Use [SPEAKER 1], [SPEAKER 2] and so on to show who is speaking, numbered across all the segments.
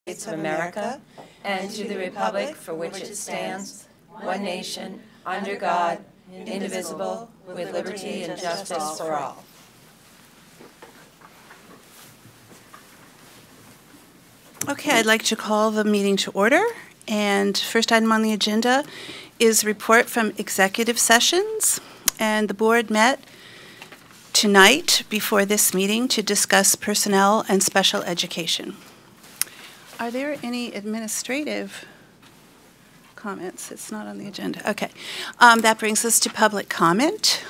[SPEAKER 1] States of America, and to the republic for which it stands, one nation, under God, indivisible, with liberty and justice for all.
[SPEAKER 2] Okay, I'd like to call the meeting to order. And first item on the agenda is report from executive sessions. And the board met tonight before this meeting to discuss personnel and special education. Are there any administrative comments? It's not on the agenda. Okay. That brings us to public comment.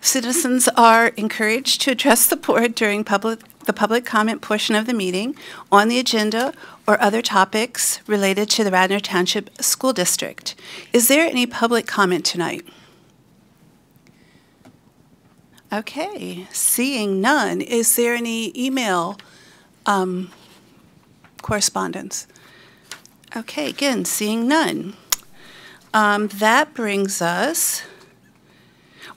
[SPEAKER 2] Citizens are encouraged to address the board during the public comment portion of the meeting on the agenda or other topics related to the Radnor Township School District. Is there any public comment tonight? Okay, seeing none. Is there any email correspondence? Okay, again, seeing none. That brings us,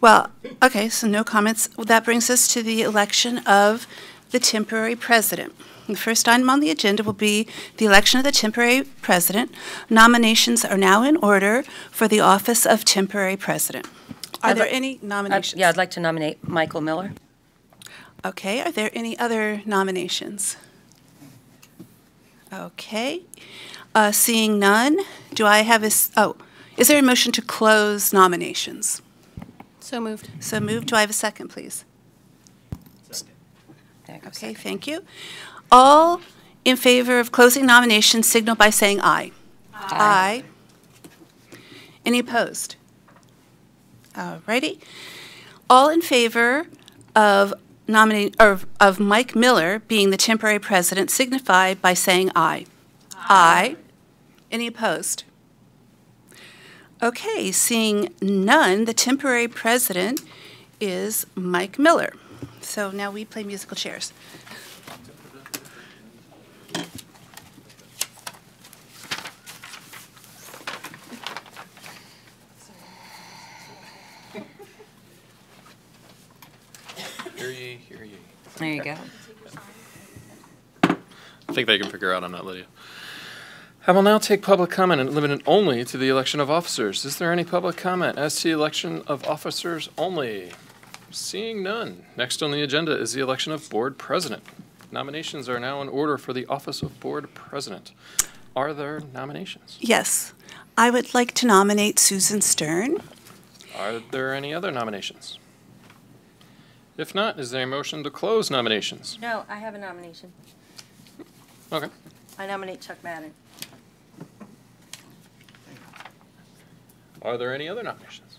[SPEAKER 2] well, okay, so no comments. That brings us to the election of the temporary president. The first item on the agenda will be the election of the temporary president. Nominations are now in order for the office of temporary president. Are there any nominations?
[SPEAKER 1] Yeah, I'd like to nominate Michael Miller.
[SPEAKER 2] Okay, are there any other nominations? Okay, seeing none, do I have is there a motion to close nominations?
[SPEAKER 1] So moved.
[SPEAKER 2] So moved. Do I have a second, please?
[SPEAKER 1] Second.
[SPEAKER 2] Okay, thank you. All in favor of closing nominations signal by saying aye. Aye. Any opposed? All righty. All in favor of of Mike Miller being the temporary president signify by saying aye. Aye. Any opposed? Okay, seeing none, the temporary president is Mike Miller. So now we play musical chairs.
[SPEAKER 3] Hear ye, hear ye.
[SPEAKER 1] There you go.
[SPEAKER 3] I think they can figure out I'm not Lydia. I will now take public comment and limit it only to the election of officers. Is there any public comment as to the election of officers only? Seeing none. Next on the agenda is the election of board president. Nominations are now in order for the office of board president. Are there nominations?
[SPEAKER 2] Yes. I would like to nominate Susan Stern.
[SPEAKER 3] Are there any other nominations? If not, is there a motion to close nominations?
[SPEAKER 4] No, I have a nomination.
[SPEAKER 3] Okay.
[SPEAKER 4] I nominate Chuck Madden.
[SPEAKER 3] Are there any other nominations?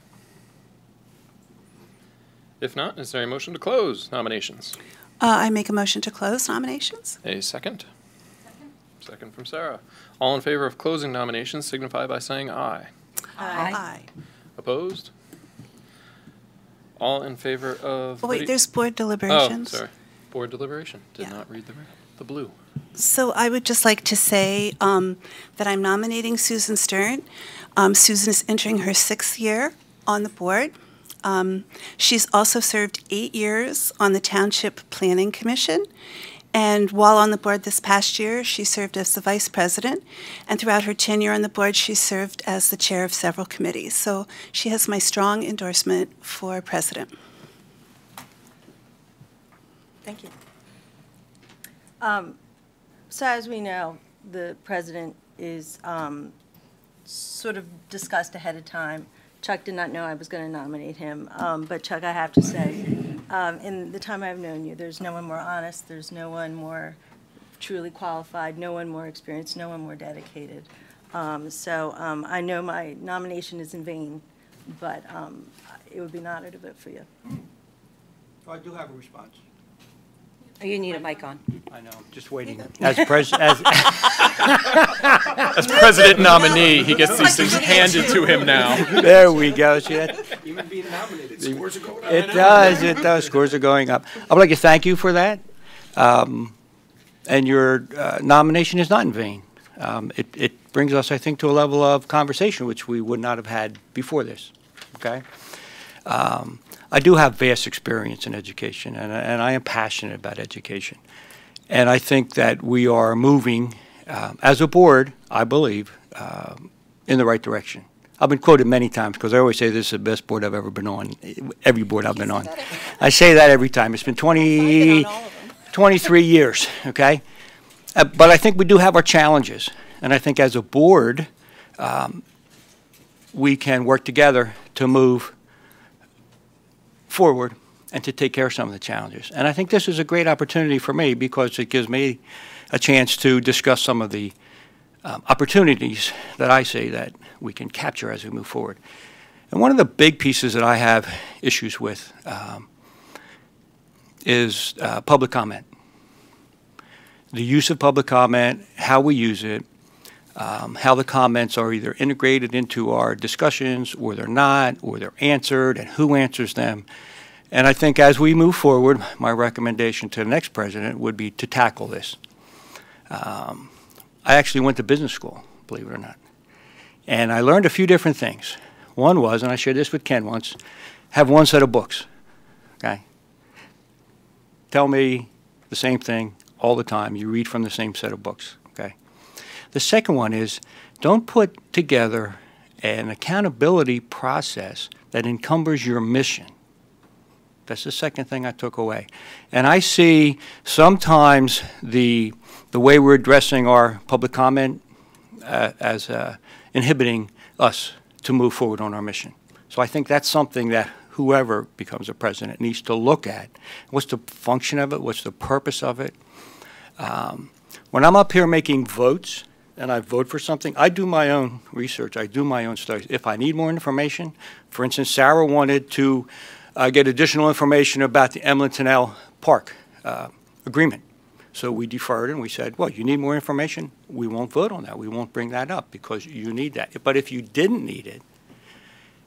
[SPEAKER 3] If not, is there a motion to close nominations?
[SPEAKER 2] I make a motion to close nominations.
[SPEAKER 3] A second? Second from Sarah. All in favor of closing nominations signify by saying aye.
[SPEAKER 1] Aye.
[SPEAKER 2] Aye.
[SPEAKER 3] Opposed? All in favor of...
[SPEAKER 2] Oh, wait, there's board deliberations.
[SPEAKER 3] Oh, sorry. Board deliberation. Did not read the blue.
[SPEAKER 2] So I would just like to say that I'm nominating Susan Stern. Susan is entering her 6th year on the board. She's also served 8 years on the Township Planning Commission. And while on the board this past year, she served as the vice president. And throughout her tenure on the board, she served as the chair of several committees. So she has my strong endorsement for president.
[SPEAKER 4] Thank you. So as we know, the president is sort of discussed ahead of time. Chuck did not know I was going to nominate him. But Chuck, I have to say, in the time I've known you, there's no one more honest, there's no one more truly qualified, no one more experienced, no one more dedicated. So I know my nomination is in vain, but it would be an honor to vote for you.
[SPEAKER 5] I do have a response.
[SPEAKER 1] Oh, you need a mic on.
[SPEAKER 5] I know, I'm just waiting.
[SPEAKER 3] As president nominee, he gets these things handed to him now.
[SPEAKER 5] There we go. See that?
[SPEAKER 6] Even being nominated, scores are going up.
[SPEAKER 5] It does. Scores are going up. I would like to thank you for that. And your nomination is not in vain. It brings us, I think, to a level of conversation which we would not have had before this. Okay? I do have vast experience in education, and I am passionate about education. And I think that we are moving, as a board, I believe, in the right direction. I've been quoted many times because I always say this is the best board I've ever been on, every board I've been on. I say that every time. It's been 23 years, okay? But I think we do have our challenges. And I think as a board, we can work together to move forward and to take care of some of the challenges. And I think this is a great opportunity for me because it gives me a chance to discuss some of the opportunities that I see that we can capture as we move forward. And one of the big pieces that I have issues with is public comment. The use of public comment, how we use it, how the comments are either integrated into our discussions or they're not, or they're answered, and who answers them. And I think as we move forward, my recommendation to the next president would be to tackle this. I actually went to business school, believe it or not. And I learned a few different things. One was, and I shared this with Ken once, have one set of books, okay? Tell me the same thing all the time. You read from the same set of books, okay? The second one is don't put together an accountability process that encumbers your mission. That's the second thing I took away. And I see sometimes the way we're addressing our public comment as inhibiting us to move forward on our mission. So I think that's something that whoever becomes a president needs to look at. What's the function of it? What's the purpose of it? When I'm up here making votes and I vote for something, I do my own research. I do my own studies. If I need more information, for instance, Sarah wanted to get additional information about the Emlyn-Tunnell Park agreement. So we deferred and we said, well, you need more information? We won't vote on that. We won't bring that up because you need that. But if you didn't need it,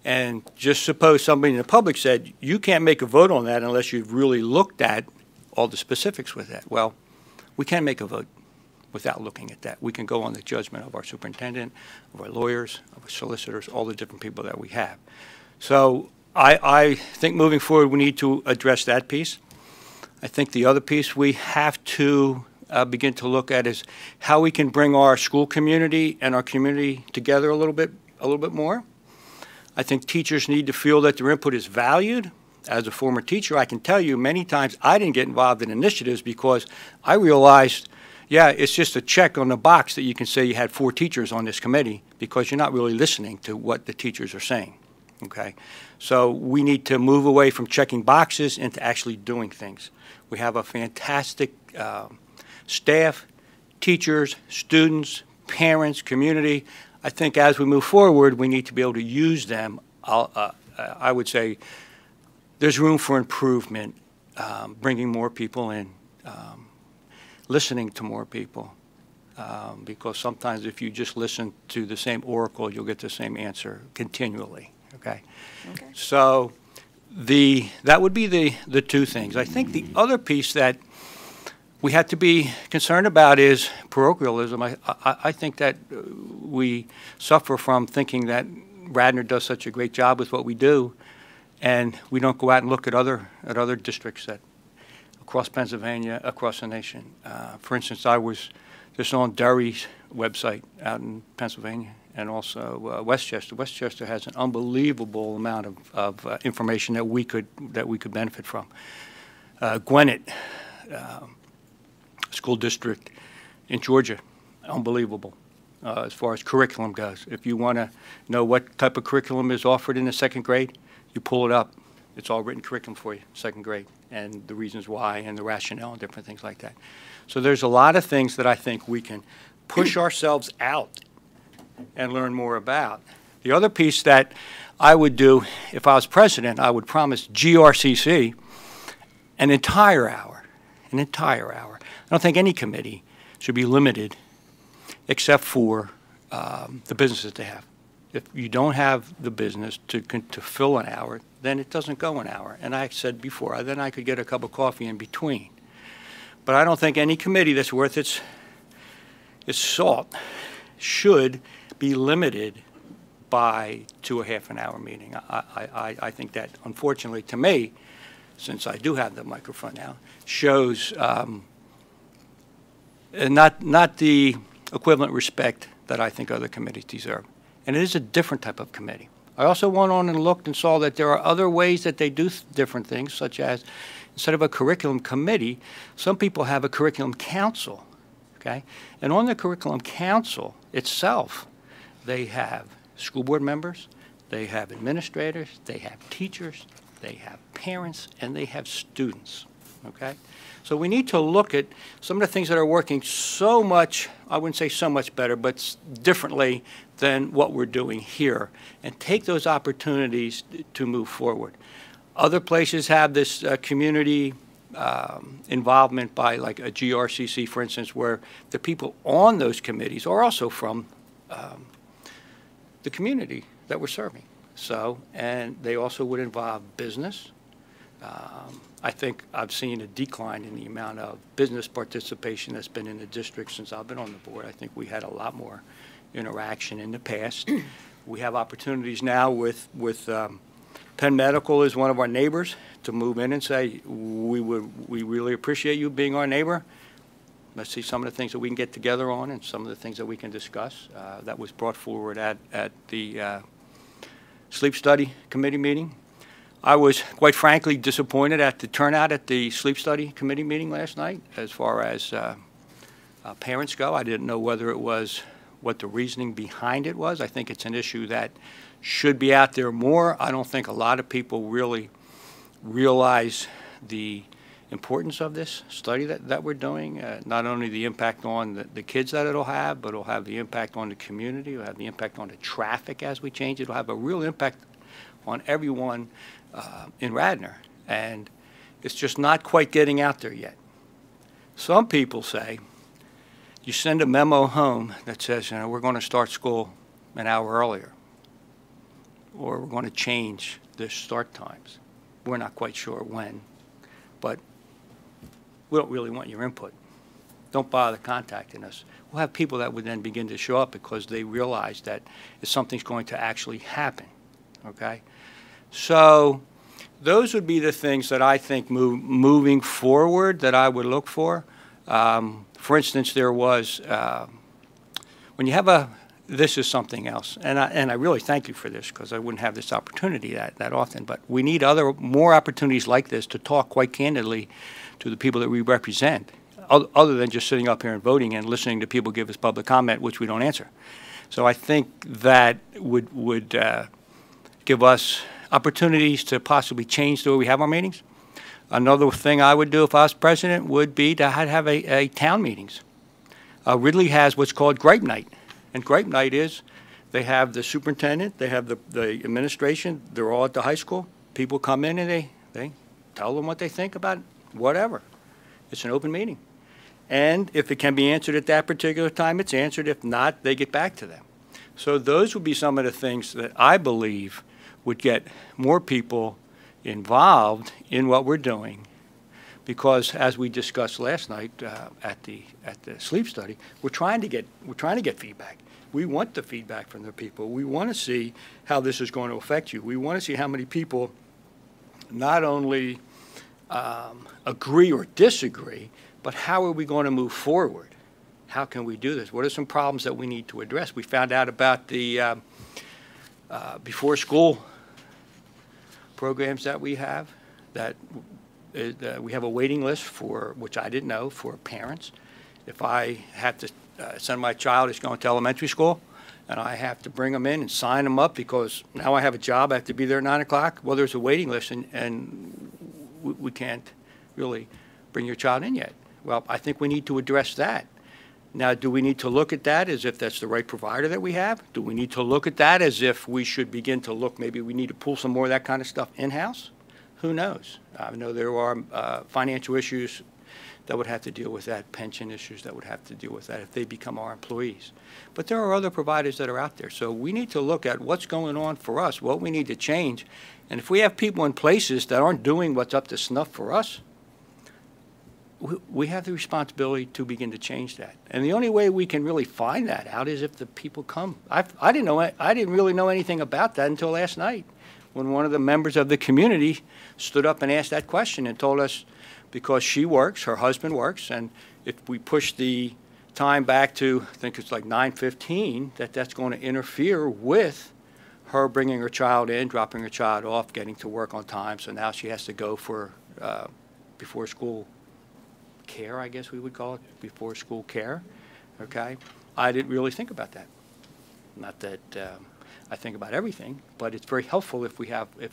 [SPEAKER 5] and just suppose somebody in the public said, you can't make a vote on that unless you've really looked at all the specifics with that. Well, we can't make a vote without looking at that. We can go on the judgment of our superintendent, of our lawyers, of our solicitors, all the different people that we have. So I think moving forward we need to address that piece. I think the other piece we have to begin to look at is how we can bring our school community and our community together a little bit more. I think teachers need to feel that their input is valued. As a former teacher, I can tell you many times I didn't get involved in initiatives because I realized, yeah, it's just a check on the box that you can say you had 4 teachers on this committee because you're not really listening to what the teachers are saying, okay? So we need to move away from checking boxes into actually doing things. We have a fantastic staff, teachers, students, parents, community. I think as we move forward, we need to be able to use them. I would say there's room for improvement, bringing more people in, listening to more people, because sometimes if you just listen to the same oracle, you'll get the same answer continually, okay? So that would be the 2 things. I think the other piece that we have to be concerned about is parochialism. I think that we suffer from thinking that Radnor does such a great job with what we do, and we don't go out and look at other districts that across Pennsylvania, across the nation. For instance, I was just on Derry's website out in Pennsylvania, and also Westchester. Westchester has an unbelievable amount of information that we could benefit from. Gwinnett School District in Georgia, unbelievable as far as curriculum goes. If you want to know what type of curriculum is offered in the 2nd grade, you pull it up. It's all written curriculum for you, 2nd grade, and the reasons why and the rationale and different things like that. So there's a lot of things that I think we can push ourselves out and learn more about. The other piece that I would do if I was president, I would promise GRCC an entire hour. I don't think any committee should be limited except for the business that they have. If you don't have the business to fill an hour, then it doesn't go an hour. And I said before, then I could get a cup of coffee in between. But I don't think any committee that's worth its salt should be limited to a half-an-hour meeting. I think that, unfortunately, to me, since I do have the microphone now, shows not the equivalent respect that I think other committees deserve. And it is a different type of committee. I also went on and looked and saw that there are other ways that they do different things, such as instead of a curriculum committee, some people have a curriculum council, okay? And on the curriculum council itself, they have school board members, they have administrators, they have teachers, they have parents, and they have students, okay? So we need to look at some of the things that are working so much, I wouldn't say so much better, but differently than what we're doing here, and take those opportunities to move forward. Other places have this community involvement by like a GRCC, for instance, where the people on those committees are also from the community that we're serving. So, and they also would involve business. I think I've seen a decline in the amount of business participation that's been in the district since I've been on the board. I think we had a lot more interaction in the past. We have opportunities now with Penn Medical is one of our neighbors to move in and say, we really appreciate you being our neighbor. Let's see some of the things that we can get together on and some of the things that we can discuss. That was brought forward at the Sleep Study Committee meeting. I was, quite frankly, disappointed at the turnout at the Sleep Study Committee meeting last night as far as parents go. I didn't know whether it was what the reasoning behind it was. I think it's an issue that should be out there more. I don't think a lot of people really realize the importance of this study that we're doing, not only the impact on the kids that it'll have, but it'll have the impact on the community, it'll have the impact on the traffic as we change it. It'll have a real impact on everyone in Radnor, and it's just not quite getting out there yet. Some people say, you send a memo home that says, you know, we're going to start school an hour earlier, or we're going to change the start times. We're not quite sure when, but we don't really want your input. Don't bother contacting us. We'll have people that would then begin to show up because they realize that if something's going to actually happen, okay? So those would be the things that I think moving forward that I would look for. For instance, there was, when you have this is something else, and I really thank you for this because I wouldn't have this opportunity that often, but we need more opportunities like this to talk quite candidly to the people that we represent, other than just sitting up here and voting and listening to people give us public comment, which we don't answer. So I think that would give us opportunities to possibly change the way we have our meetings. Another thing I would do if I was president would be to have a town meetings. Ridley has what's called Gripe Night. And Gripe Night is they have the superintendent, they have the administration, they're all at the high school. People come in and they tell them what they think about whatever. It's an open meeting. And if it can be answered at that particular time, it's answered. If not, they get back to them. So those would be some of the things that I believe would get more people involved in what we're doing, because as we discussed last night at the sleep study, we're trying to get feedback. We want the feedback from the people. We want to see how this is going to affect you. We want to see how many people not only agree or disagree, but how are we going to move forward? How can we do this? What are some problems that we need to address? We found out about the before school programs that we have, that we have a waiting list for, which I didn't know, for parents. If I have to send my child who's going to elementary school, and I have to bring them in and sign them up because now I have a job, I have to be there at 9 o'clock, well, there's a waiting list, and we can't really bring your child in yet. Well, I think we need to address that. Now, do we need to look at that as if that's the right provider that we have? Do we need to look at that as if we should begin to look, maybe we need to pull some more of that kind of stuff in-house? Who knows? I know there are financial issues that would have to deal with that, pension issues that would have to deal with that if they become our employees. But there are other providers that are out there. So we need to look at what's going on for us, what we need to change. And if we have people in places that aren't doing what's up to snuff for us, we have the responsibility to begin to change that. And the only way we can really find that out is if the people come. I didn't really know anything about that until last night, when one of the members of the community stood up and asked that question and told us, because she works, her husband works, and if we push the time back to, I think it's like 9:15, that's going to interfere with her bringing her child in, dropping her child off, getting to work on time. So now she has to go for before school care, I guess we would call it, before school care. Okay, I didn't really think about that. Not that I think about everything, but it's very helpful if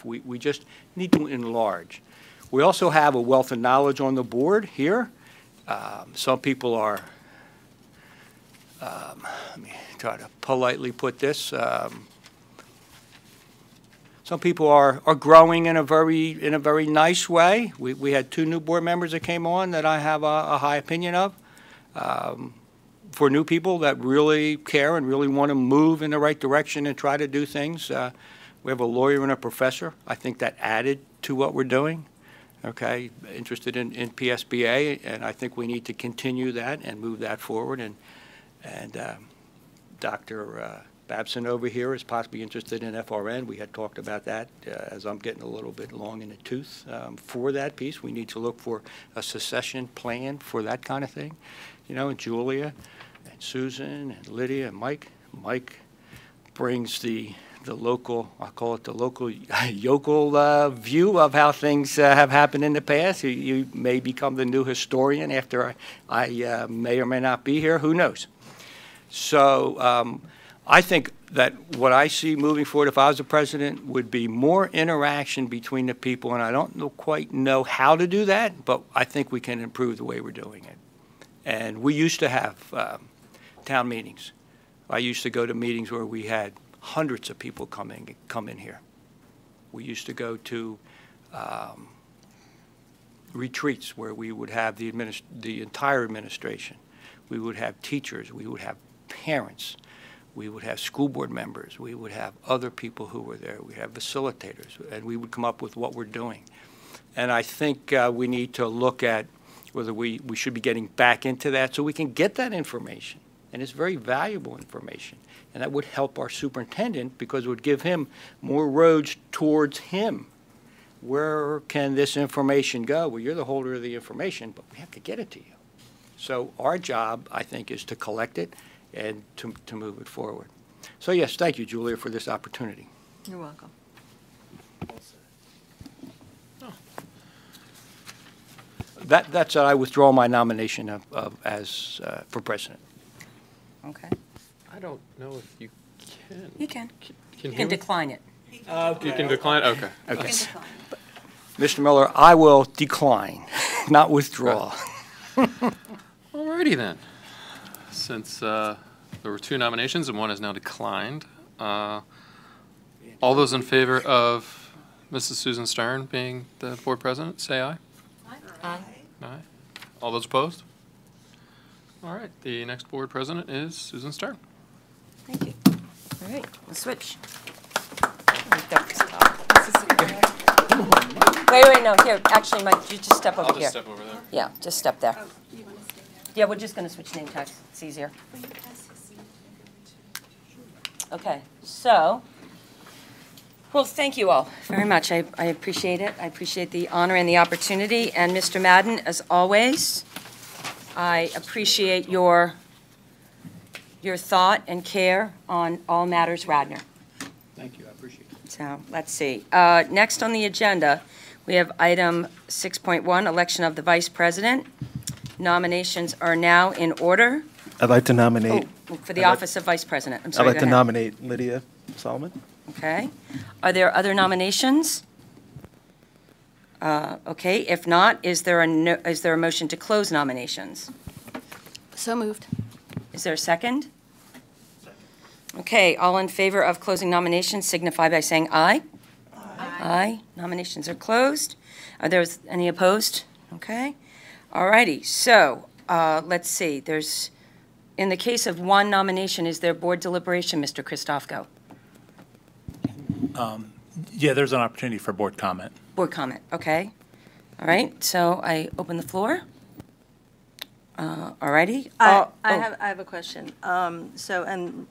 [SPEAKER 5] we just need to enlarge. We also have a wealth of knowledge on the board here. Some people are, let me try to politely put this. Some people are growing in a very nice way. We had 2 new board members that came on that I have a high opinion of. For new people that really care and really want to move in the right direction and try to do things, we have a lawyer and a professor. I think that added to what we're doing. Okay, interested in PSBA, and I think we need to continue that and move that forward. And Dr. Babson over here is possibly interested in FRN. We had talked about that as I'm getting a little bit long in the tooth for that piece. We need to look for a succession plan for that kind of thing. You know, and Julia and Susan and Lydia and Mike. Mike brings the local, I'll call it the local yokel view of how things have happened in the past. You may become the new historian after I may or may not be here. Who knows? So I think that what I see moving forward, if I was the president, would be more interaction between the people, and I don't quite know how to do that, but I think we can improve the way we're doing it. And we used to have town meetings. I used to go to meetings where we had hundreds of people come in here. We used to go to retreats where we would have the entire administration. We would have teachers. We would have parents. We would have school board members. We would have other people who were there. We have facilitators, and we would come up with what we're doing. And I think we need to look at whether we should be getting back into that so we can get that information. And it's very valuable information. And that would help our superintendent because it would give him more roads towards him. Where can this information go? Well, you're the holder of the information, but we have to get it to you. So our job, I think, is to collect it and to move it forward. So yes, thank you, Julia, for this opportunity.
[SPEAKER 4] You're welcome.
[SPEAKER 5] That's I withdraw my nomination as for president.
[SPEAKER 4] Okay.
[SPEAKER 3] I don't know if you can.
[SPEAKER 1] You can.
[SPEAKER 3] Can
[SPEAKER 1] You can decline it.
[SPEAKER 3] You can decline? Okay.
[SPEAKER 5] Okay. Mr. Miller, I will decline, not withdraw.
[SPEAKER 3] Alrighty then. Since there were 2 nominations and 1 is now declined, all those in favor of Mrs. Susan Stern being the board president, say aye.
[SPEAKER 1] Aye.
[SPEAKER 3] Aye. All those opposed? All right, the next board president is Susan Stern.
[SPEAKER 1] Thank you. All right, we'll switch. Wait, no, here, actually, Mike, you just step over
[SPEAKER 3] I'll
[SPEAKER 1] here.
[SPEAKER 3] just step over there.
[SPEAKER 1] Yeah, just step there. Yeah, we're just going to switch name tags. It's easier. Okay, so, well, thank you all very much. I appreciate it. I appreciate the honor and the opportunity. And Mr. Madden, as always, I appreciate your thought and care on all matters Radnor.
[SPEAKER 5] Thank you, I appreciate it.
[SPEAKER 1] So, let's see. Next on the agenda, we have item 6.1, election of the vice president. Nominations are now in order.
[SPEAKER 7] I'd like to nominate.
[SPEAKER 1] For the office of vice president. I'm sorry,
[SPEAKER 7] I'd like
[SPEAKER 1] go
[SPEAKER 7] to
[SPEAKER 1] ahead.
[SPEAKER 7] nominate Lydia Solomon.
[SPEAKER 1] Okay. Are there other nominations? Okay, if not, is there a motion to close nominations?
[SPEAKER 8] So moved.
[SPEAKER 1] Is there a second? Okay, all in favor of closing nominations signify by saying aye. Aye. Nominations are closed. Are there any opposed? Okay. All righty, so let's see. In the case of 1 nomination, is there board deliberation, Mr. Christofko?
[SPEAKER 9] Yeah, there's an opportunity for board comment.
[SPEAKER 1] Board comment, okay. All right, so I open the floor. All righty.
[SPEAKER 4] I have a question. And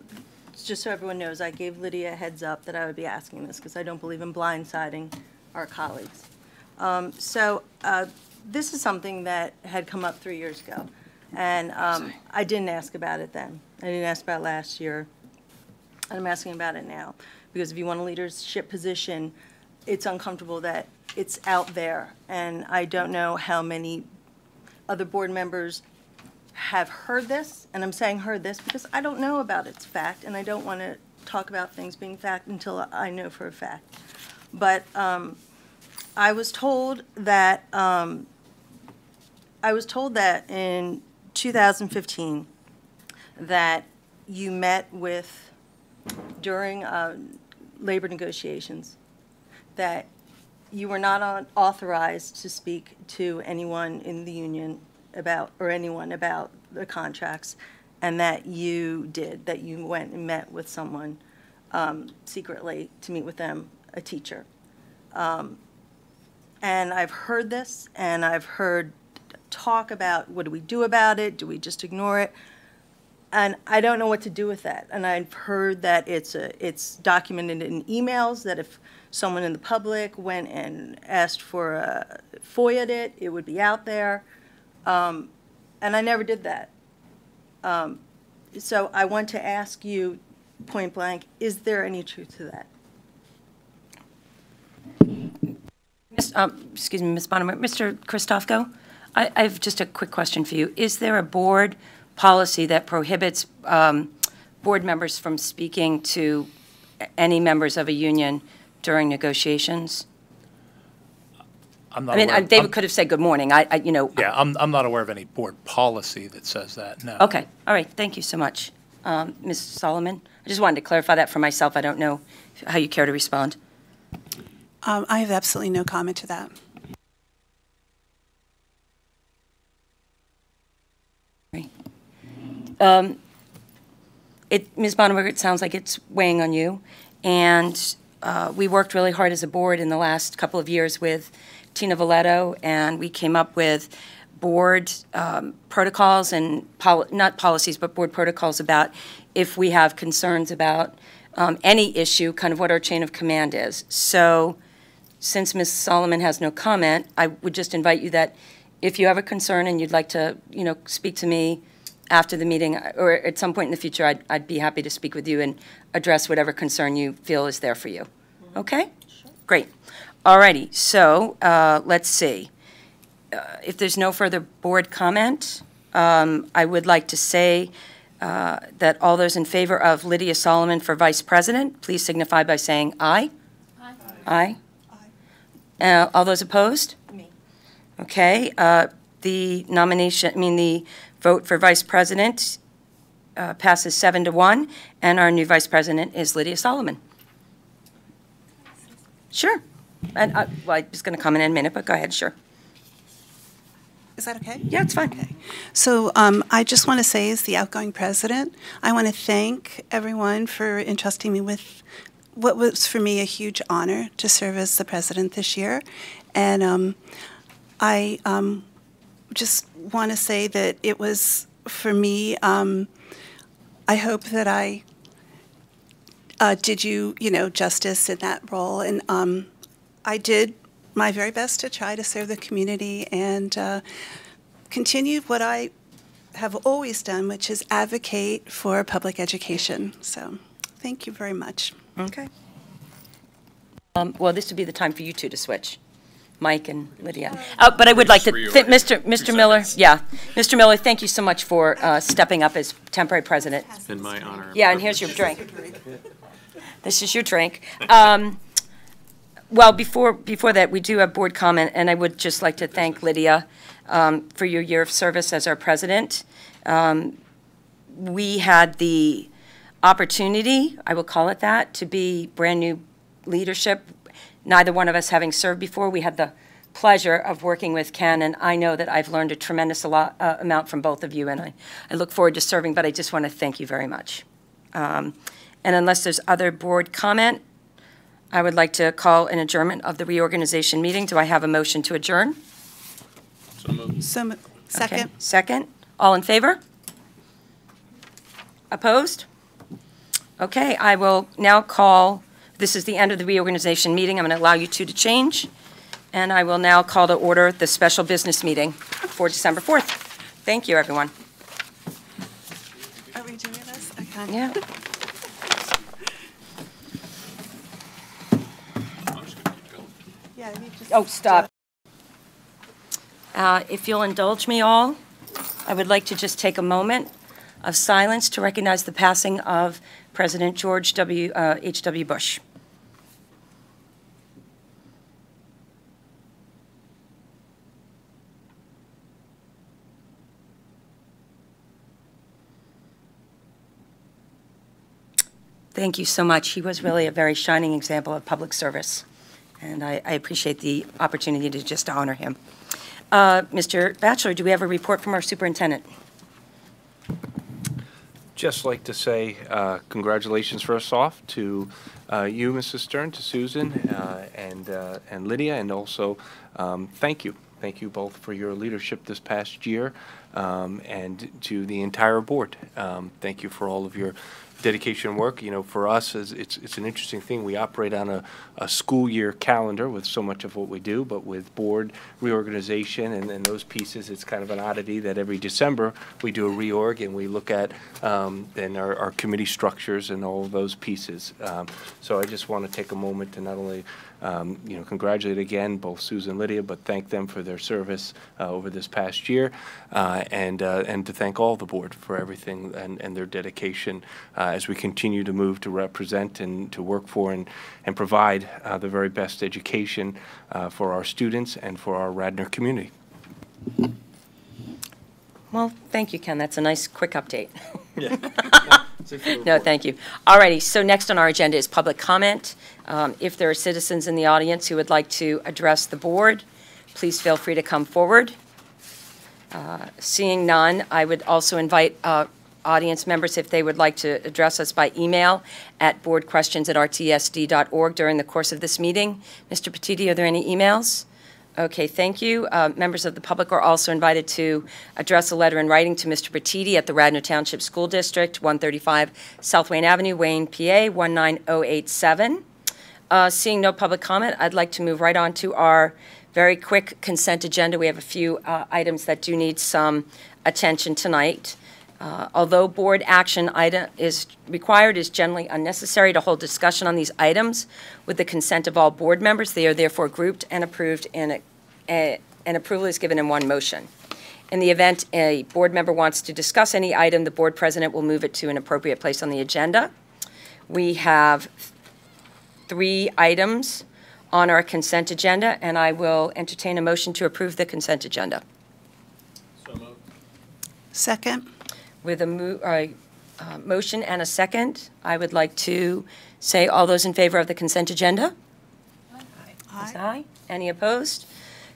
[SPEAKER 4] just so everyone knows, I gave Lydia a heads up that I would be asking this because I don't believe in blindsiding our colleagues. This is something that had come up 3 years ago. And I didn't ask about it then. I didn't ask about it last year. And I'm asking about it now. Because if you want a leadership position, it's uncomfortable that it's out there. And I don't know how many other board members have heard this. And I'm saying heard this because I don't know about its fact. And I don't want to talk about things being fact until I know for a fact. But I was told that in 2015 that you met with, during labor negotiations, that you were not authorized to speak to anyone in the union about, or anyone about the contracts, and that you did, that you went and met with someone secretly to meet with them, a teacher. And I've heard this, and I've heard talk about what do we do about it? Do we just ignore it? And I don't know what to do with that. And I've heard that it's documented in emails that if someone in the public went and asked for FOIA'd it, it would be out there. And I never did that. So I want to ask you point blank, is there any truth to that?
[SPEAKER 1] Excuse me, Ms. Bonner. Mr. Christofko, I have just a quick question for you. Is there a board policy that prohibits board members from speaking to any members of a union during negotiations?
[SPEAKER 9] I'm not aware.
[SPEAKER 1] David could have said good morning.
[SPEAKER 9] Yeah, I'm not aware of any board policy that says that, no.
[SPEAKER 1] Okay, all right, thank you so much. Ms. Solomon, I just wanted to clarify that for myself. I don't know how you care to respond.
[SPEAKER 2] I have absolutely no comment to that.
[SPEAKER 1] Ms. Bonneberg, it sounds like it's weighing on you, and we worked really hard as a board in the last couple of years with Tina Valetto, and we came up with board protocols and, not policies, but board protocols about if we have concerns about any issue, kind of what our chain of command is. So since Ms. Solomon has no comment, I would just invite you that if you have a concern and you'd like to, speak to me after the meeting or at some point in the future, I'd be happy to speak with you and address whatever concern you feel is there for you. Okay? Sure. Great. All righty. So let's see. If there's no further board comment, I would like to say that all those in favor of Lydia Solomon for Vice President, please signify by saying aye. Aye. Aye. Aye. All those opposed?
[SPEAKER 4] Me.
[SPEAKER 1] Okay. The vote for Vice President passes 7-1, and our new Vice President is Lydia Solomon. Sure. And I was going to comment in a minute, but go ahead, sure.
[SPEAKER 2] Is that okay?
[SPEAKER 1] Yeah, it's fine.
[SPEAKER 2] Okay. So I just want to say, as the outgoing president, I want to thank everyone for entrusting me with what was for me a huge honor to serve as the president this year. And I just want to say that it was, for me, I hope that I did you justice in that role. And I did my very best to try to serve the community and continue what I have always done, which is advocate for public education. So thank you very much.
[SPEAKER 1] Okay. Well, this would be the time for you two to switch, Mike and Lydia. But I would like to thank Mr. Miller. Yeah, Mr. Miller, thank you so much for stepping up as temporary president.
[SPEAKER 3] In my honor.
[SPEAKER 1] Yeah, and here's your drink. This is your drink. Well, before that, we do have board comment, and I would just like to thank Lydia for your year of service as our president. We had the opportunity, I will call it that, to be brand new leadership. Neither one of us having served before, we had the pleasure of working with Ken, and I know that I've learned a tremendous amount from both of you, and I look forward to serving, but I just want to thank you very much. And unless there's other board comment, I would like to call an adjournment of the reorganization meeting. Do I have a motion to adjourn?
[SPEAKER 3] So moved.
[SPEAKER 2] Second.
[SPEAKER 1] Okay. Second. All in favor? Opposed? Okay, I will now call, this is the end of the reorganization meeting. I'm going to allow you two to change. And I will now call to order the special business meeting for December 4th. Thank you, everyone.
[SPEAKER 2] Are we doing this? Okay.
[SPEAKER 1] Yeah.
[SPEAKER 2] Yeah, you just.
[SPEAKER 1] Oh, stop. If you'll indulge me all, I would like to just take a moment of silence to recognize the passing of President George H.W. Bush. Thank you so much. He was really a very shining example of public service, and I appreciate the opportunity to just honor him. Mr. Batchelor, do we have a report from our superintendent?
[SPEAKER 6] Just like to say congratulations first off to you, Mrs. Stern, to Susan and Lydia, and also thank you. Thank you both for your leadership this past year, and to the entire board. Thank you for all of your dedication and work. You know, for us, it's an interesting thing. We operate on a school year calendar with so much of what we do, but with board reorganization and those pieces, it's kind of an oddity that every December we do a reorg and we look at then our committee structures and all of those pieces. So I just want to take a moment to not only you know, congratulate again both Susan and Lydia, but thank them for their service over this past year, and to thank all the board for everything and their dedication as we continue to move to represent and to work for and provide the very best education for our students and for our Radnor community.
[SPEAKER 1] Well, thank you, Ken. That's a nice, quick update.
[SPEAKER 6] Yeah.
[SPEAKER 1] No, thank you. All righty, so next on our agenda is public comment. If there are citizens in the audience who would like to address the board, please feel free to come forward. Seeing none, I would also invite audience members, if they would like to address us by email, at boardquestions@rtsd.org during the course of this meeting. Mr. Petiti, are there any emails? Okay, thank you. Members of the public are also invited to address a letter in writing to Mr. Petiti at the Radnor Township School District, 135 South Wayne Avenue, Wayne, PA, 19087. Seeing no public comment, I'd like to move right on to our very quick consent agenda. We have a few items that do need some attention tonight. Although board action item is required, is generally unnecessary to hold discussion on these items with the consent of all board members. They are therefore grouped and approved, and approval is given in one motion. In the event a board member wants to discuss any item, the board president will move it to an appropriate place on the agenda. We have 3 items on our consent agenda, and I will entertain a motion to approve the consent agenda.
[SPEAKER 3] So moved.
[SPEAKER 2] Second.
[SPEAKER 1] With a motion and a second, I would like to say all those in favor of the consent agenda? Aye. Aye. Any opposed?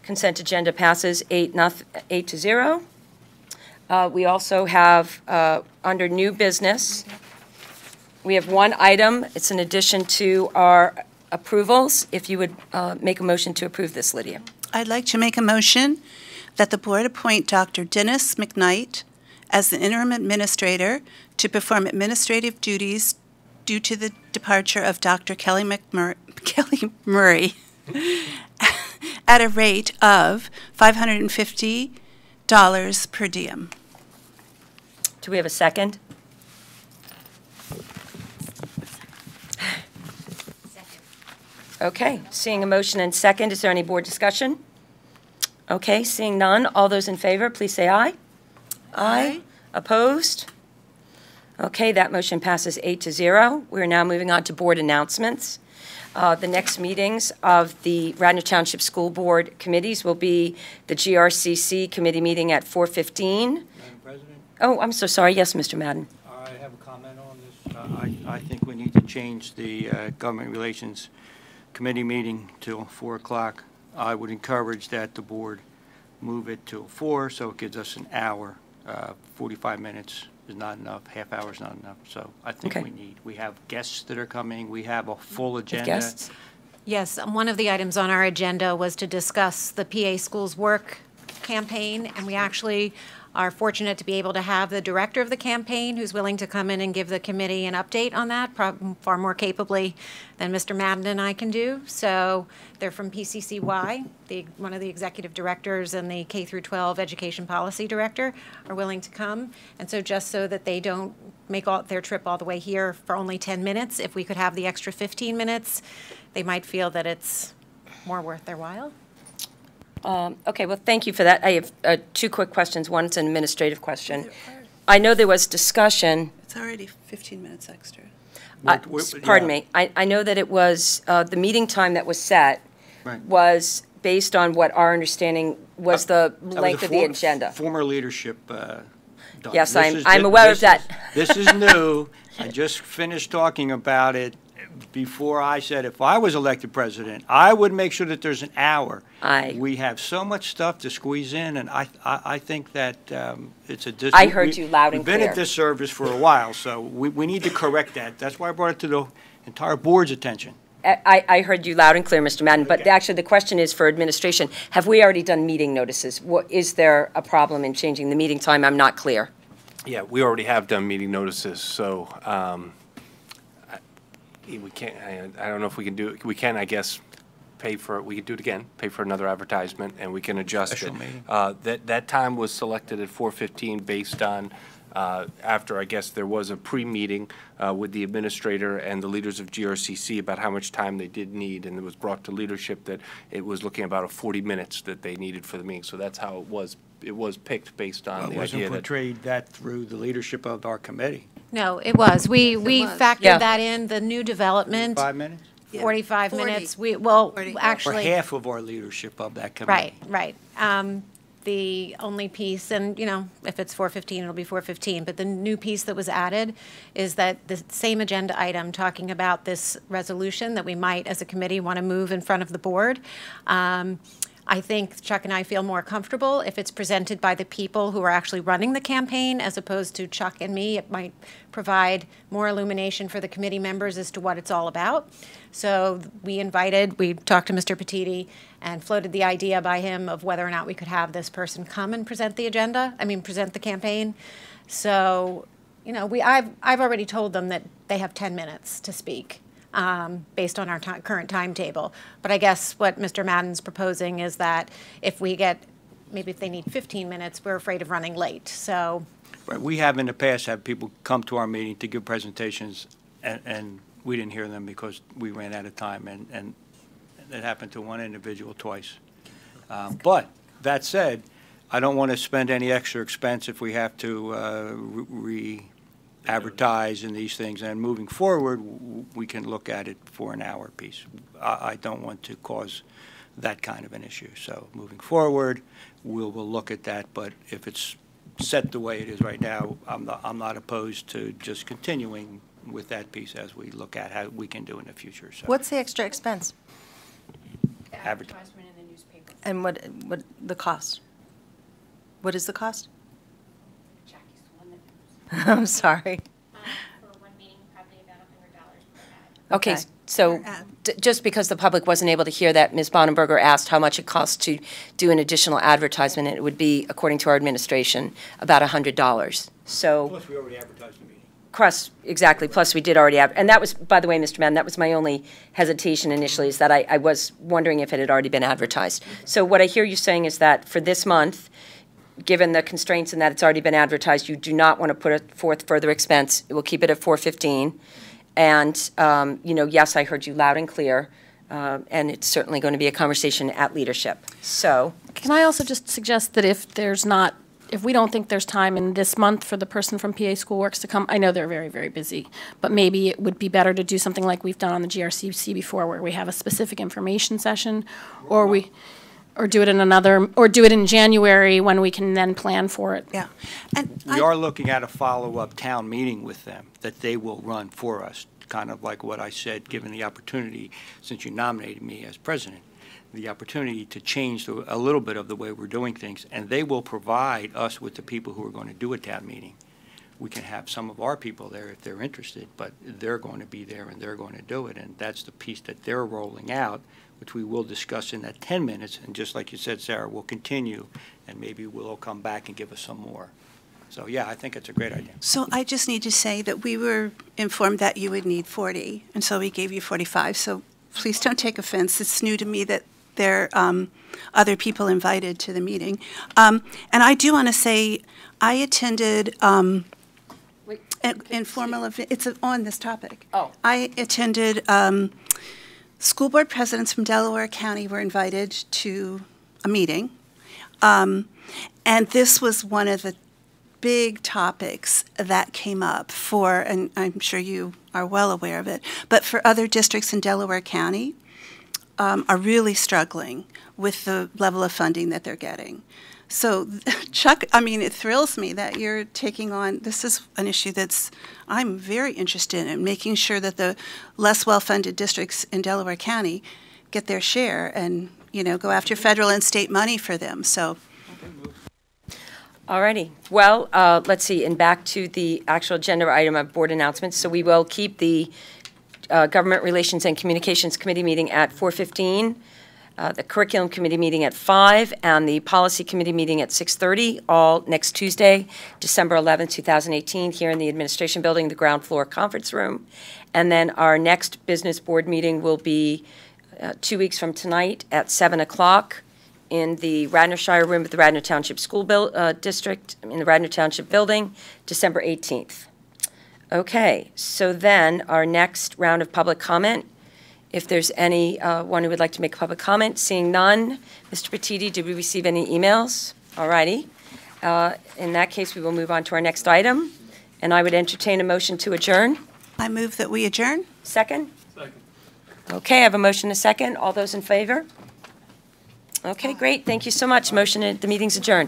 [SPEAKER 1] Consent agenda passes 8-0. We also have, under new business, we have one item. It's an addition to our approvals. If you would make a motion to approve this, Lydia.
[SPEAKER 2] I'd like to make a motion that the board appoint Dr. Dennis McKnight as the interim administrator to perform administrative duties due to the departure of Dr. Kelly Murray at a rate of $550 per diem.
[SPEAKER 1] Do we have a second? Okay, seeing a motion and second, is there any board discussion? Okay, seeing none, all those in favor, please say aye. Aye. Opposed? Okay, that motion passes 8-0. We're now moving on to board announcements. The next meetings of the Radnor Township School Board committees will be the GRCC committee meeting at 4:15.
[SPEAKER 5] Madam President?
[SPEAKER 1] Oh, I'm so sorry. Yes, Mr. Madden.
[SPEAKER 5] I have a comment on this. I think we need to change the Government Relations Committee meeting till 4 o'clock. I would encourage that the board move it till 4, so it gives us an hour. 45 minutes is not enough, half hour is not enough, so I think
[SPEAKER 1] Okay.
[SPEAKER 5] we have guests that are coming, we have a full agenda.
[SPEAKER 1] Guests?
[SPEAKER 8] Yes, one of the items on our agenda was to discuss the PA Schools Work campaign, and we actually are fortunate to be able to have the director of the campaign who's willing to come in and give the committee an update on that, far more capably than Mr. Madden and I can do. So they're from PCCY, one of the executive directors and the K through 12 education policy director are willing to come. And so just so that they don't make their trip all the way here for only 10 minutes, if we could have the extra 15 minutes, they might feel that it's more worth their while.
[SPEAKER 1] Okay, well, thank you for that. I have two quick questions. One's an administrative question. I know there was discussion.
[SPEAKER 2] It's already 15 minutes extra.
[SPEAKER 1] Pardon me. I know that it was, the meeting time that was set was based on what our understanding was the length of the agenda.
[SPEAKER 5] Former leadership.
[SPEAKER 1] Yes, I'm aware of that.
[SPEAKER 5] This is new. I just finished talking about it before I said if I was elected president, I would make sure that there's an hour. We have so much stuff to squeeze in, and I think that it's a
[SPEAKER 1] I heard you loud and clear.
[SPEAKER 5] We've been at this service for a while, so we need to correct that. That's why I brought it to the entire board's attention.
[SPEAKER 1] I heard you loud and clear, Mr. Madden, but
[SPEAKER 5] Okay.
[SPEAKER 1] actually the question is for administration. Have we already done meeting notices? Is there a problem in changing the meeting time? I'm not clear.
[SPEAKER 6] Yeah, we already have done meeting notices, so we can't, I don't know if we can do it. We can, I guess, we could do it again, pay for another advertisement, and we can adjust it.
[SPEAKER 5] Special meeting.
[SPEAKER 6] That time was selected at 4:15 based on, after, I guess, there was a pre-meeting with the administrator and the leaders of GRCC about how much time they did need, and it was brought to leadership that it was looking about 40 minutes that they needed for the meeting. So that's how it was picked based on the
[SPEAKER 5] It wasn't
[SPEAKER 6] idea that.
[SPEAKER 5] portrayed that through the leadership of our committee.
[SPEAKER 8] No, it was. We factored
[SPEAKER 1] Yeah.
[SPEAKER 8] that in, the new development,
[SPEAKER 5] 5 minutes?
[SPEAKER 8] 45
[SPEAKER 2] 40.
[SPEAKER 8] minutes.
[SPEAKER 2] 40.
[SPEAKER 5] For
[SPEAKER 8] Actually,
[SPEAKER 5] half of our leadership of that committee.
[SPEAKER 8] right. The only piece, and, if it's 4:15, it'll be 4:15, but the new piece that was added is that the same agenda item talking about this resolution that we might, as a committee, want to move in front of the board. I think Chuck and I feel more comfortable if it's presented by the people who are actually running the campaign as opposed to Chuck and me. It might provide more illumination for the committee members as to what it's all about. So we talked to Mr. Petiti and floated the idea by him of whether or not we could have this person come and present the present the campaign. So, I've already told them that they have 10 minutes to speak. Based on our current timetable. But I guess what Mr. Madden's proposing is that if they need 15 minutes, we're afraid of running late, so.
[SPEAKER 5] Right, we have in the past had people come to our meeting to give presentations, and we didn't hear them because we ran out of time, and it happened to one individual twice. But that said, I don't want to spend any extra expense if we have to advertise and these things, and moving forward, we can look at it for an hour piece. I don't want to cause that kind of an issue. So moving forward, we'll look at that, but if it's set the way it is right now, I'm not opposed to just continuing with that piece as we look at how we can do in the future. So
[SPEAKER 4] What's the extra expense?
[SPEAKER 1] Advertisement in the newspaper.
[SPEAKER 4] And what the cost? What is the cost? I'm sorry.
[SPEAKER 10] For one meeting, probably about $100 per ad.
[SPEAKER 1] Okay,
[SPEAKER 4] Okay.
[SPEAKER 1] so just because the public wasn't able to hear that, Ms. Bonenberger asked how much it costs to do an additional advertisement, and it would be, according to our administration, about $100. So,
[SPEAKER 5] plus we already advertised the meeting.
[SPEAKER 1] exactly, plus we did already have, and that was, by the way, Mr. Madden, that was my only hesitation initially, is that I was wondering if it had already been advertised. So what I hear you saying is that for this month, given the constraints and that it's already been advertised, you do not want to put forth further expense. We'll keep it at 4:15. And, yes, I heard you loud and clear, and it's certainly going to be a conversation at leadership. So,
[SPEAKER 11] Can I also just suggest that if we don't think there's time in this month for the person from PA Schoolworks to come, I know they're very, very busy, but maybe it would be better to do something like we've done on the GRCC before, where we have a specific information session, or do it in January when we can then plan for it.
[SPEAKER 2] Yeah. And
[SPEAKER 5] We are looking at a follow-up town meeting with them that they will run for us, kind of like what I said, given the opportunity, since you nominated me as president, the opportunity to change a little bit of the way we're doing things, and they will provide us with the people who are going to do a town meeting. We can have some of our people there if they're interested, but they're going to be there and they're going to do it, and that's the piece that they're rolling out, which we will discuss in that 10 minutes. And just like you said, Sarah, we'll continue, and maybe Will come back and give us some more. So, yeah, I think it's a great idea.
[SPEAKER 2] So I just need to say that we were informed that you would need 40, and so we gave you 45. So please don't take offense. It's new to me that there are other people invited to the meeting. And I do want to say I attended informal event. It's on this topic.
[SPEAKER 1] Oh.
[SPEAKER 2] I attended school board presidents from Delaware County were invited to a meeting. And this was one of the big topics that came up for, and I'm sure you are well aware of it, but for other districts in Delaware County are really struggling with the level of funding that they're getting. So, Chuck, I mean, it thrills me that you're taking on, this is an issue that's, I'm very interested in, making sure that the less well-funded districts in Delaware County get their share and, you know, go after federal and state money for them, so.
[SPEAKER 1] All righty. Well, let's see, and back to the actual agenda item of board announcements. So we will keep the Government Relations and Communications Committee meeting at 4:15, the Curriculum Committee meeting at 5, and the Policy Committee meeting at 6:30, all next Tuesday, December 11, 2018, here in the Administration Building, the ground floor conference room. And then our next Business Board meeting will be 2 weeks from tonight at 7 o'clock. In the Radnorshire room at the Radnor Township School District, in the Radnor Township Building, December 18th. Okay, so then our next round of public comment, if there's anyone who would like to make a public comment, seeing none. Mr. Petiti, did we receive any emails? All righty. In that case, we will move on to our next item, and I would entertain a motion to adjourn.
[SPEAKER 2] I move that we adjourn.
[SPEAKER 1] Second? Second. Okay, I have a motion and a second. All those in favor? Okay, great. Thank you so much. The meeting's adjourned.